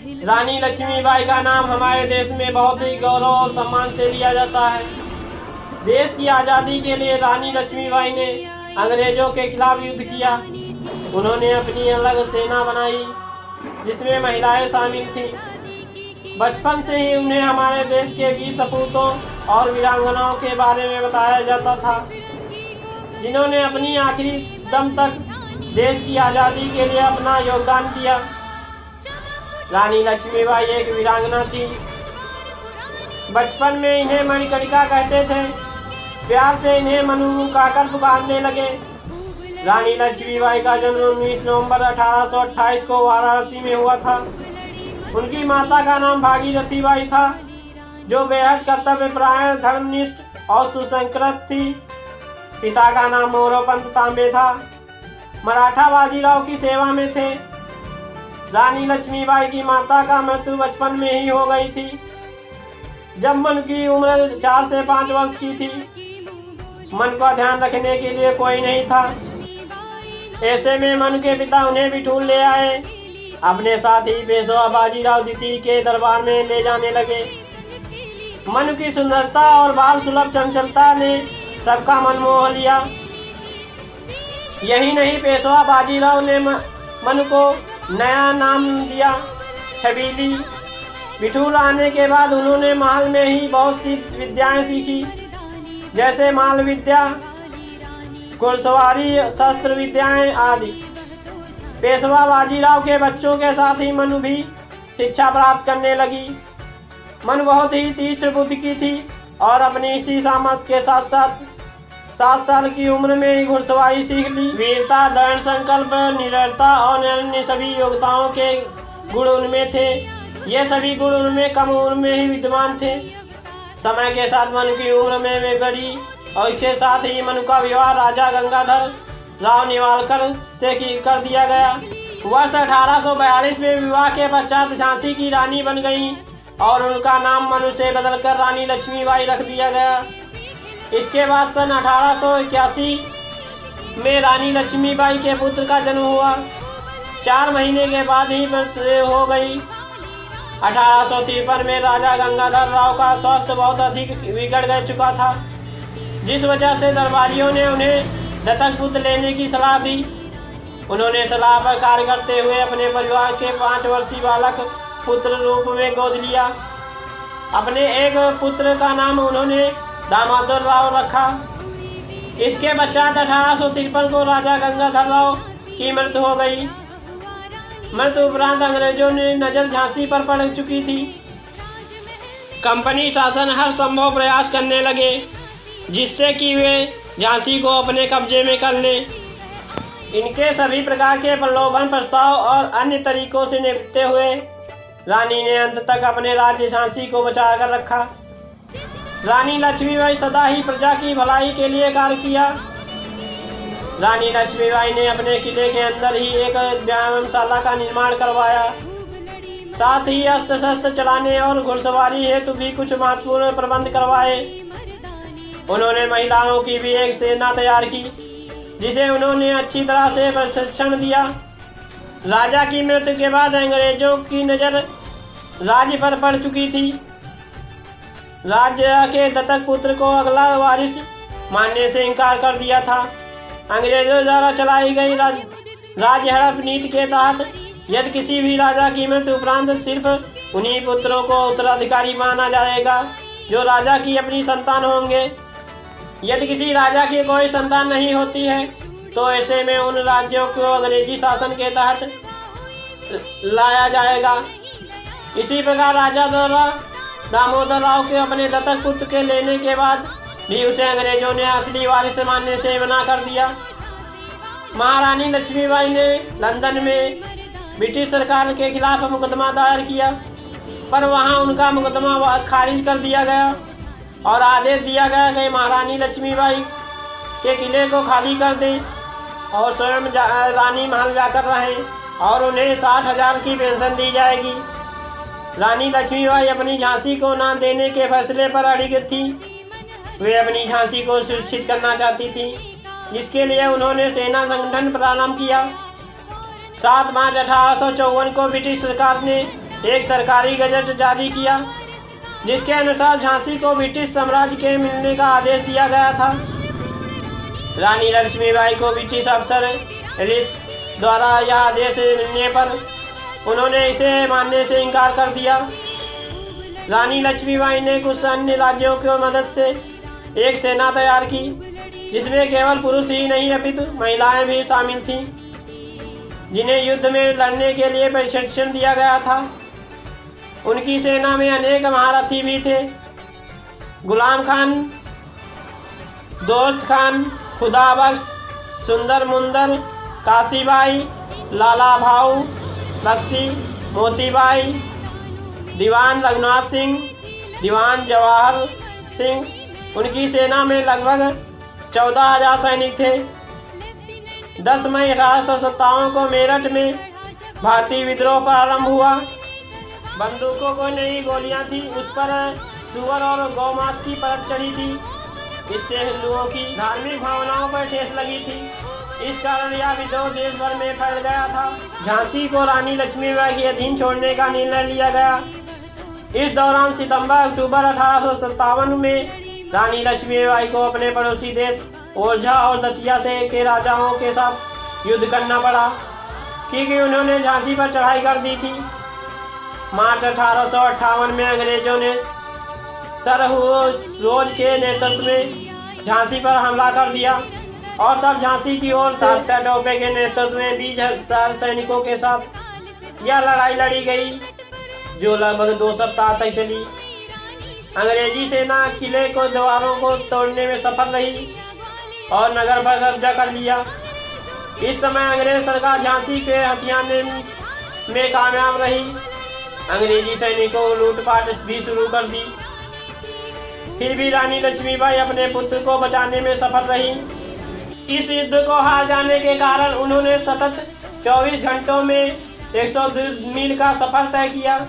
रानी लक्ष्मीबाई का नाम हमारे देश में बहुत ही गौरव और सम्मान से लिया जाता है। देश की आज़ादी के लिए रानी लक्ष्मीबाई ने अंग्रेजों के खिलाफ युद्ध किया। उन्होंने अपनी अलग सेना बनाई जिसमें महिलाएं शामिल थीं। बचपन से ही उन्हें हमारे देश के वीर सपूतों और वीरांगनाओं के बारे में बताया जाता था, जिन्होंने अपनी आखिरी दम तक देश की आज़ादी के लिए अपना योगदान किया। रानी लक्ष्मीबाई एक वीरांगना थी। बचपन में इन्हें मणिकर्णिका कहते थे। प्यार से इन्हें मनु कहकर पुकारने लगे। रानी लक्ष्मीबाई का जन्म 19 नवंबर 1828 को वाराणसी में हुआ था। उनकी माता का नाम भागीरथी बाई था, जो बेहद कर्तव्यपरायण, धर्मनिष्ठ और सुसंस्कृत थी। पिता का नाम मोरोपंत तांबे था। मराठा बाजीराव की सेवा में थे। रानी लक्ष्मीबाई की माता का मृत्यु बचपन में ही हो गई थी, जब मन की उम्र 4 से 5 वर्ष की थी। मन का ध्यान रखने के लिए कोई नहीं था। ऐसे में मन के पिता उन्हें बिठूर ले आए। अपने साथ ही पेशवा बाजीराव द्वितीय के दरबार में ले जाने लगे। मन की सुंदरता और बाल सुलभ चंचलता ने सबका मन मोह लिया। यही नहीं, पेशवा बाजीराव ने मन को नया नाम दिया, छबीली। बिठूर आने के बाद उन्होंने महल में ही बहुत सी विद्याएं सीखी, जैसे माल विद्या, घुड़सवारी, शस्त्र विद्याएं आदि। पेशवा बाजीराव के बच्चों के साथ ही मनु भी शिक्षा प्राप्त करने लगी। मन बहुत ही तीक्ष्ण बुद्धि की थी और अपनी इसी सामर्थ्य के साथ साथ 7 साल की उम्र में ही घुड़सवारी सीख ली। वीरता, दृढ़ संकल्प, निडरता और अन्य सभी योग्यताओं के गुण उनमें थे। ये सभी गुण उनमें कम उम्र में ही विद्यमान थे। समय के साथ मन की उम्र में वे बढ़ी और इसके साथ ही मनु का विवाह राजा गंगाधर राव नेवालकर से कर दिया गया। वर्ष 1842 में विवाह के पश्चात झांसी की रानी बन गई और उनका नाम मनु से बदलकर रानी लक्ष्मीबाई रख दिया गया। इसके बाद सन 1881 में रानी लक्ष्मीबाई के पुत्र का जन्म हुआ। 4 महीने के बाद ही मृत्यु हो गई। 1853 में राजा गंगाधर राव का स्वास्थ्य बहुत अधिक बिगड़ चुका था, जिस वजह से दरबारियों ने उन्हें दत्तक पुत्र लेने की सलाह दी। उन्होंने सलाह पर कार्य करते हुए अपने परिवार के 5 वर्षीय बालक पुत्र रूप में गोद लिया। अपने एक पुत्र का नाम उन्होंने दामोदर राव रखा। इसके पश्चात 1853 को राजा गंगाधर राव की मृत्यु हो गई। मृत्यु उपरांत अंग्रेजों ने नजर झांसी पर पड़ चुकी थी। कंपनी शासन हर संभव प्रयास करने लगे जिससे कि वे झांसी को अपने कब्जे में कर लें। इनके सभी प्रकार के प्रलोभन प्रस्ताव और अन्य तरीकों से निपटते हुए रानी ने अंत तक अपने राज्य झांसी को बचा कर रखा। रानी लक्ष्मीबाई सदा ही प्रजा की भलाई के लिए कार्य किया। रानी लक्ष्मीबाई ने अपने किले के अंदर ही एक व्यायामशाला का निर्माण करवाया। साथ ही अस्त्र शस्त्र चलाने और घुड़सवारी हेतु भी कुछ महत्वपूर्ण प्रबंध करवाए। उन्होंने महिलाओं की भी एक सेना तैयार की, जिसे उन्होंने अच्छी तरह से प्रशिक्षण दिया। राजा की मृत्यु के बाद अंग्रेजों की नज़र राज्य पर पड़ चुकी थी। राज्य के दत्तक पुत्र को अगला वारिस मानने से इनकार कर दिया था। अंग्रेजों द्वारा चलाई गई राज्य हड़प नीति के तहत यदि किसी भी राजा की मृत्यु उपरांत सिर्फ उन्हीं पुत्रों को उत्तराधिकारी माना जाएगा जो राजा की अपनी संतान होंगे। यदि किसी राजा की कोई संतान नहीं होती है तो ऐसे में उन राज्यों को अंग्रेजी शासन के तहत लाया जाएगा। इसी प्रकार राजा द्वारा दामोदर राव के अपने दत्तक पुत्र के लेने के बाद भी उसे अंग्रेजों ने असली वारिस मानने से मना कर दिया। महारानी लक्ष्मीबाई ने लंदन में ब्रिटिश सरकार के खिलाफ मुकदमा दायर किया, पर वहां उनका मुकदमा खारिज कर दिया गया और आदेश दिया गया कि महारानी लक्ष्मीबाई के किले को खाली कर दें और स्वयं रानी महल जाकर रहें और उन्हें 60,000 की पेंशन दी जाएगी। रानी लक्ष्मीबाई अपनी झांसी को न देने के फैसले पर अड़िग थी। वे अपनी झांसी को सुरक्षित करना चाहती थी, जिसके लिए उन्होंने सेना संगठन प्रारंभ किया। 7 मार्च 1854 को ब्रिटिश सरकार ने एक सरकारी गजट जारी किया, जिसके अनुसार झांसी को ब्रिटिश साम्राज्य के मिलने का आदेश दिया गया था। रानी लक्ष्मीबाई को ब्रिटिश अफसर एलिस द्वारा यह आदेश मिलने पर उन्होंने इसे मानने से इनकार कर दिया। रानी लक्ष्मीबाई ने कुछ अन्य राज्यों की मदद से एक सेना तैयार की, जिसमें केवल पुरुष ही नहीं अपितु महिलाएं भी शामिल थीं, जिन्हें युद्ध में लड़ने के लिए प्रशिक्षण दिया गया था। उनकी सेना में अनेक महारथी भी थे। गुलाम खान, दोस्त खान, खुदाबख्श, सुंदर मुंदर, काशीबाई, लाला भाऊ बख्शी, मोतीबाई, दीवान रघुनाथ सिंह, दीवान जवाहर सिंह। उनकी सेना में लगभग 14,000 सैनिक थे। 10 मई 1857 को मेरठ में भारतीय विद्रोह प्रारंभ हुआ। बंदूकों को नई गोलियां थी, उस पर सुअर और गौमांस की परत चढ़ी थी। इससे हिंदुओं की धार्मिक भावनाओं पर ठेस लगी थी। इस कारण यह विद्रोह देश भर में फैल गया था। झांसी को रानी लक्ष्मीबाई के अधीन छोड़ने का निर्णय लिया गया। इस दौरान सितंबर-अक्टूबर 1857 में रानी लक्ष्मीबाई को अपने पड़ोसी देश ओरछा और दतिया के राजाओं के साथ युद्ध करना पड़ा, क्योंकि उन्होंने झांसी पर चढ़ाई कर दी थी। मार्च 1858 में अंग्रेजों ने सर रोज के नेतृत्व में झांसी पर हमला कर दिया और तब झांसी की ओर से तात्या टोपे के नेतृत्व में 20,000 सैनिकों के साथ यह लड़ाई लड़ी गई, जो लगभग 2 सप्ताह तक चली। अंग्रेजी सेना किले को दीवारों को तोड़ने में सफल रही और नगर पर कब्जा कर लिया। इस समय अंग्रेज सरकार झांसी के हथियाने में कामयाब रही। अंग्रेजी सैनिकों को लूटपाट भी शुरू कर दी। फिर भी रानी लक्ष्मीबाई अपने पुत्र को बचाने में सफल रही। इस युद्ध को हार जाने के कारण उन्होंने सतत 24 घंटों में 102 मील का सफर तय किया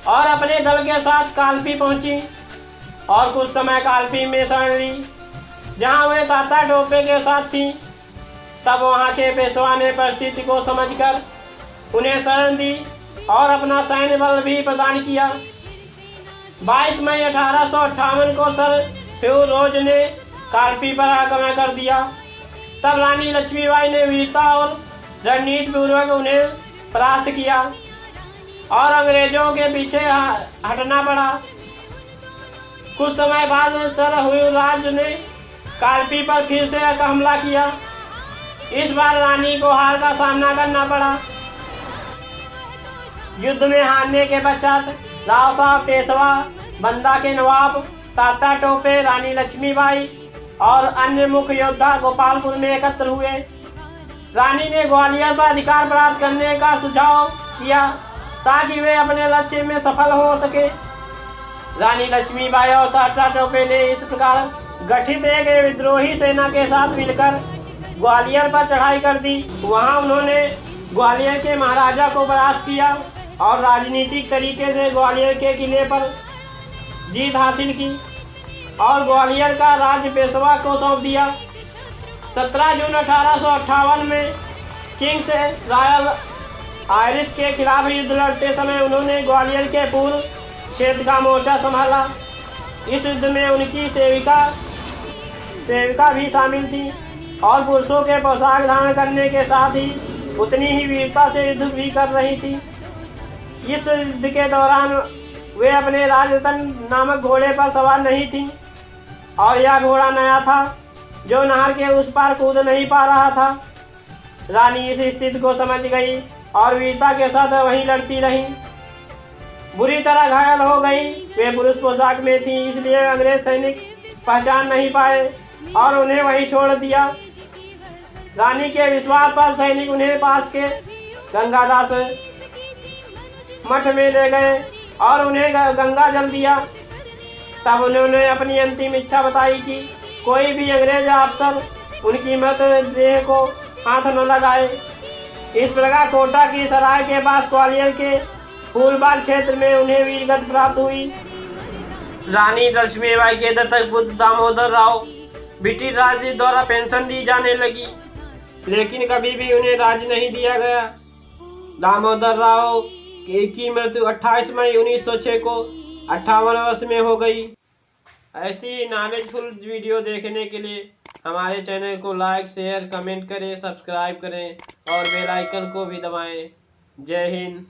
और अपने दल के साथ कालपी पहुंची और कुछ समय कालपी में शरण ली, जहां वे तात्या टोपे के साथ थी। तब वहां के पेशवा ने परिस्थिति को समझकर उन्हें शरण दी और अपना सैन्य बल भी प्रदान किया। 22 मई 1858 को सर रोज ने कालपी पर आक्रमण कर दिया। तब रानी लक्ष्मीबाई ने वीरता और रणनीति पूर्वक उन्हें परास्त किया और अंग्रेजों के पीछे हटना पड़ा। कुछ समय बाद सर राज ने कालपी पर फिर से हमला किया। इस बार रानी को हार का सामना करना पड़ा। युद्ध में हारने के पश्चात राव साहब पेशवा, बंदा के नवाब, तात्या टोपे, रानी लक्ष्मीबाई और अन्य मुख्य योद्धा गोपालपुर में एकत्र हुए। रानी ने ग्वालियर पर अधिकार प्राप्त करने का सुझाव किया ताकि वे अपने लक्ष्य में सफल हो सके। रानी लक्ष्मीबाई और तात्या टोपे ने इस प्रकार गठित एक विद्रोही सेना के साथ मिलकर ग्वालियर पर चढ़ाई कर दी। वहां उन्होंने ग्वालियर के महाराजा को परास्त किया और राजनीतिक तरीके से ग्वालियर के किले पर जीत हासिल की और ग्वालियर का राज्य पेशवा को सौंप दिया। 17 जून 1858 में किंग्स रॉयल आयरिश के खिलाफ युद्ध लड़ते समय उन्होंने ग्वालियर के पूर्व क्षेत्र का मोर्चा संभाला। इस युद्ध में उनकी सेविका भी शामिल थी और पुरुषों के पोशाक धारण करने के साथ ही उतनी ही वीरता से युद्ध भी कर रही थी। इस युद्ध के दौरान वे अपने राजरतन नामक घोड़े पर सवार नहीं थीं और यह घोड़ा नया था जो नहर के उस पार कूद नहीं पा रहा था। रानी इस स्थिति को समझ गई और वीरता के साथ वहीं लड़ती रही। बुरी तरह घायल हो गई। वे पुरुष पोशाक में थी, इसलिए अंग्रेज सैनिक पहचान नहीं पाए और उन्हें वहीं छोड़ दिया। रानी के विश्वास पर सैनिक उन्हें पास के गंगादास मठ में ले गए और उन्हें गंगा जल दिया। तब उन्होंने अपनी अंतिम इच्छा बताई कि कोई भी अंग्रेज अफसर उनकी मृत देह को हाथ न लगाए। इस प्रकार कोटा की सराय के पास ग्वालियर के फूलबाग क्षेत्र में उन्हें वीरगति प्राप्त हुई। रानी लक्ष्मीबाई के दशक पुत्र दामोदर राव ब्रिटिश राज्य द्वारा पेंशन दी जाने लगी, लेकिन कभी भी उन्हें राज्य नहीं दिया गया। दामोदर राव की मृत्यु 28 मई 1906 को 58 वर्ष में हो गई। ऐसी नॉलेजफुल वीडियो देखने के लिए हमारे चैनल को लाइक, शेयर, कमेंट करें, सब्सक्राइब करें और बेल आइकन को भी दबाएं। जय हिंद।